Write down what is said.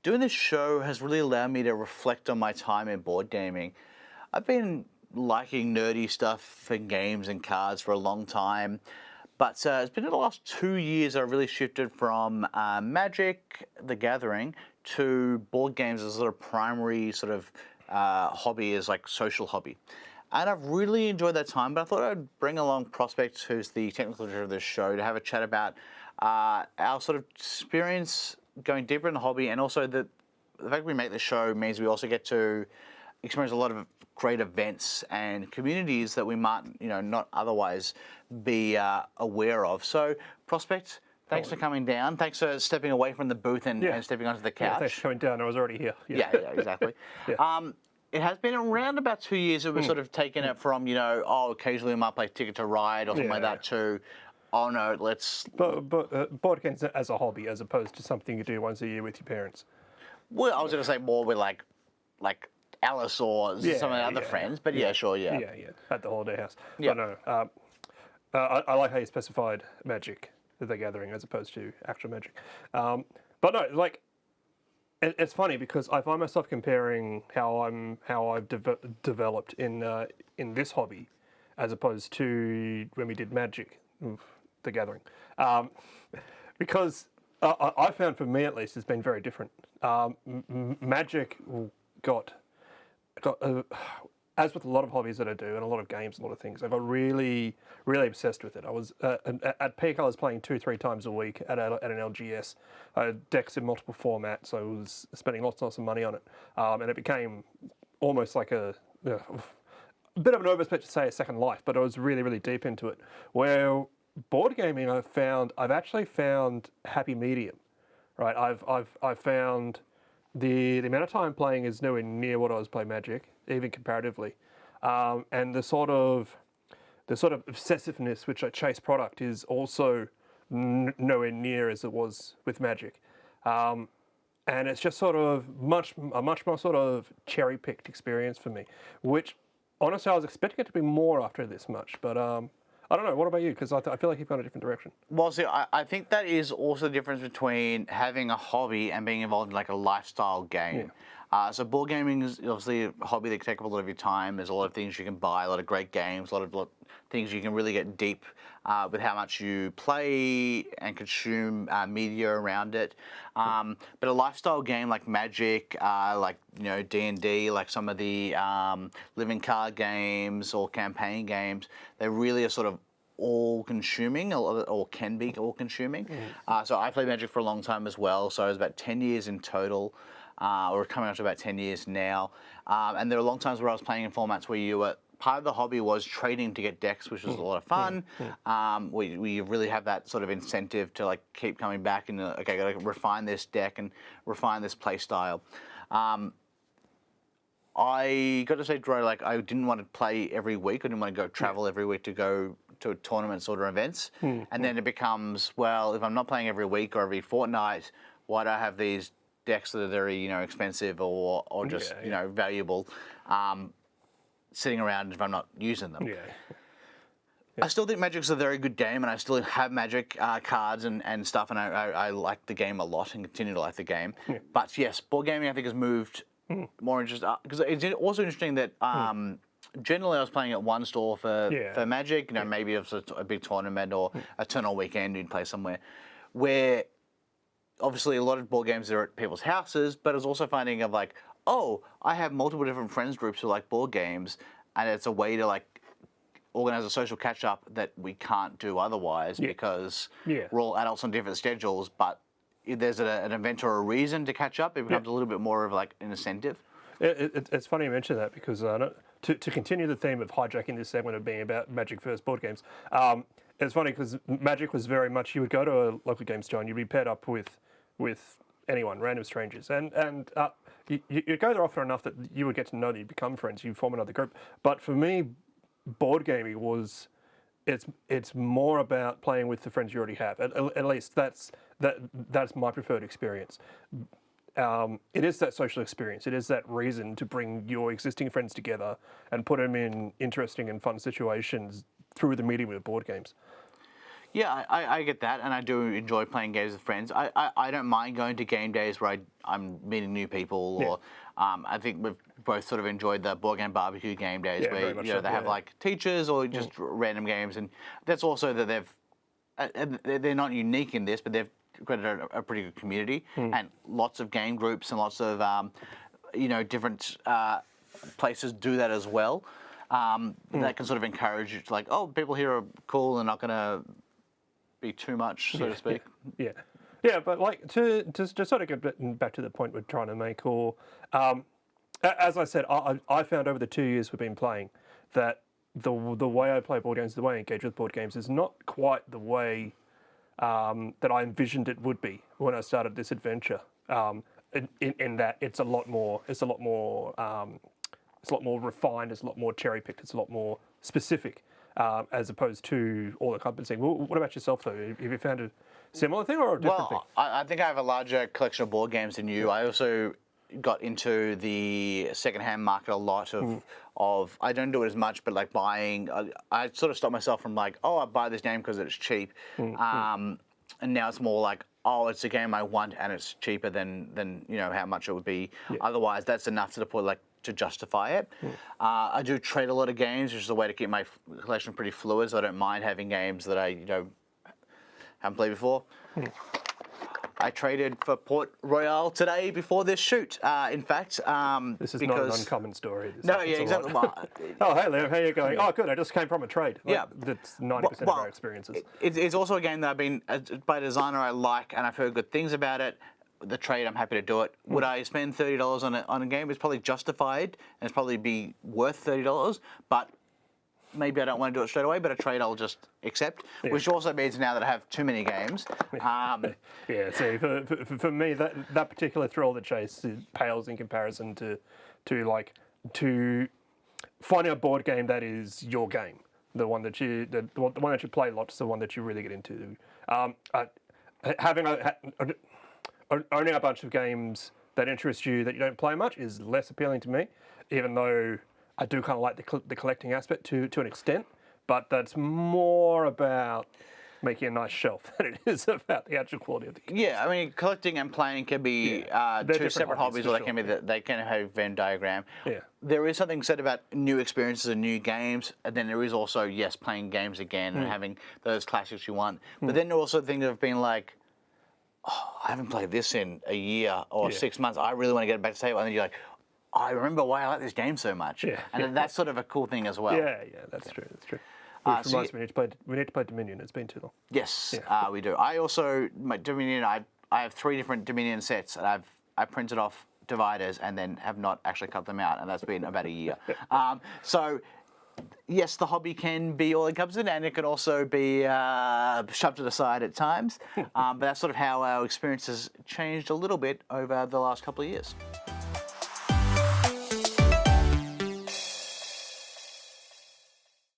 doing this show has really allowed me to reflect on my time in board gaming. I've been liking nerdy stuff and games and cards for a long time, but it's been in the last 2 years I really shifted from Magic: The Gathering to board games as a sort of primary sort of hobby, as like social hobby. And I've really enjoyed that time, but I thought I'd bring along Prospect, who's the technical director of this show, to have a chat about our sort of experience going deeper in the hobby, and also the fact we make the show means we also get to experience a lot of great events and communities that we might, not otherwise be aware of. So, Prospect, thanks for coming down. Thanks for stepping away from the booth and stepping onto the couch. Yeah, thanks for coming down. I was already here. Yeah, exactly. It has been around about 2 years that we've sort of taken it from, occasionally we might play Ticket to Ride or something like that to, oh no, let's... But board games as a hobby as opposed to something you do once a year with your parents. Well, I was going to say more with like Alice or some of the other friends, but sure. Yeah, at the holiday house. Yeah. But no, I like how you specified Magic: The Gathering as opposed to actual Magic. But no, like, it's funny because I find myself comparing how I've developed in this hobby as opposed to when we did Magic: The Gathering, because I found, for me at least, it's been very different. Magic got as with a lot of hobbies that I do and a lot of games, a lot of things, I got really, really obsessed with it. I was at peak. I was playing 2-3 times a week at an LGS. I had decks in multiple formats, so I was spending lots and lots of money on it, and it became almost like a bit of an overstretch to say a second life. But I was really, really deep into it. Where board gaming, I've actually found happy medium, right? I've found the amount of time playing is nowhere near what I was playing Magic, even comparatively, and the sort of obsessiveness which I chase product is also nowhere near as it was with Magic, and it's just sort of a much more sort of cherry picked experience for me, which honestly I was expecting it to be more after this much, but I don't know. What about you? Because I feel like you've gone a different direction. Well, see, I think that is also the difference between having a hobby and being involved in like a lifestyle game. So board gaming is obviously a hobby that can take up a lot of your time. There's a lot of things you can buy, a lot of great games, a lot of things you can really get deep with how much you play and consume media around it. But a lifestyle game like Magic, like D&D, like some of the living card games or campaign games, they really are sort of all-consuming, or can be all-consuming. So I played Magic for a long time as well. So it was about 10 years in total, or coming up to about 10 years now. And there were long times where I was playing in formats where you were part of the hobby was trading to get decks, which was a lot of fun. We really have that sort of incentive to like keep coming back and okay, got to refine this deck and refine this play style. I got to say, Dro, like I didn't want to play every week. I didn't want to go travel every week to go to tournaments or events. And then it becomes, well, if I'm not playing every week or every fortnight, why do I have these decks that are very, expensive or just, valuable, sitting around if I'm not using them? I still think Magic's a very good game, and I still have Magic cards and stuff, and I like the game a lot and continue to like the game. But yes, board gaming I think has moved more interesting, because it's also interesting that generally I was playing at one store for Magic, maybe it was a big tournament or a tournament weekend you'd play somewhere, where obviously a lot of board games are at people's houses, but it's also finding of like, oh, I have multiple different friends groups who like board games, and it's a way to like organize a social catch up that we can't do otherwise because we're all adults on different schedules. But if there's an event or a reason to catch up, it becomes a little bit more of like an incentive. It's funny you mention that because to continue the theme of hijacking this segment of being about Magic first board games, it's funny because Magic was very much, you would go to a local game store and you'd be paired up with anyone, random strangers, and you go there often enough that you would get to know that you become friends, you form another group. But for me, board gaming it's more about playing with the friends you already have. At least that's my preferred experience. It is that social experience. It is that reason to bring your existing friends together and put them in interesting and fun situations through the medium of board games. Yeah, I get that, and I do enjoy playing games with friends. I don't mind going to game days where I'm meeting new people, or I think we've both sort of enjoyed the board game barbecue game days Yeah, where very much you know so, they have yeah. like teachers or just random games, and that's also that they're not unique in this, but they've created a pretty good community and lots of game groups and lots of different places do that as well. That can sort of encourage you to like, oh, people here are cool and not going to be too much, so to speak. Yeah, but like to sort of get back to the point we're trying to make, or as I said, I found over the 2 years we've been playing that the way I play board games, the way I engage with board games, is not quite the way that I envisioned it would be when I started this adventure. In that it's a lot more refined, it's a lot more cherry picked, it's a lot more specific. As opposed to all the companies saying, well, what about yourself though? Have you found a similar thing or a different thing? Well, I think I have a larger collection of board games than you. I also got into the secondhand market a lot of I don't do it as much, but like buying, I sort of stopped myself from like, oh, I buy this game because it's cheap. And now it's more like, oh, it's a game I want and it's cheaper than how much it would be. Otherwise, that's enough to the point like to justify it. I do trade a lot of games, which is a way to keep my collection pretty fluid. So I don't mind having games that I haven't played before. I traded for Port Royale today before this shoot. In fact, this is not an uncommon story. This no, happens yeah, a lot. exactly. Oh, hey Leo, how are you going? Oh, good. I just came from a trade. Like, Yeah. That's 90% of our experiences. It's also a game that I've been by a designer I like, and I've heard good things about it. The trade, I'm happy to do it. Would I spend $30 on a game? It's probably justified, and it's probably be worth $30. But maybe I don't want to do it straight away. But a trade, I'll just accept. Which also means now that I have too many games. Yeah. See, for me, that particular thrill of the chase pales in comparison to finding a board game that is your game, the one that you play a lot, is the one that you really get into. Owning a bunch of games that interest you that you don't play much is less appealing to me, even though I do kind of like the collecting aspect to an extent. But that's more about making a nice shelf than it is about the actual quality of the game. Yeah, I mean, collecting and playing can be two separate hobbies, or they can be they can have a Venn diagram. Yeah. There is something said about new experiences and new games, and then there is also playing games again and having those classics you want. But then there are also things that have been like, oh, I haven't played this in a year or 6 months. I really want to get it back to the table. And then you're like, oh, I remember why I like this game so much. Yeah. And that's sort of a cool thing as well. Yeah, that's true. That's true. Which reminds me, we need to play Dominion. It's been too long. Yes, we do. I also, my Dominion, I have 3 different Dominion sets, and I printed off dividers and then have not actually cut them out, and that's been about a year. So, yes, the hobby can be all-encompassing, and it can also be shoved to the side at times. But that's sort of how our experience has changed a little bit over the last couple of years.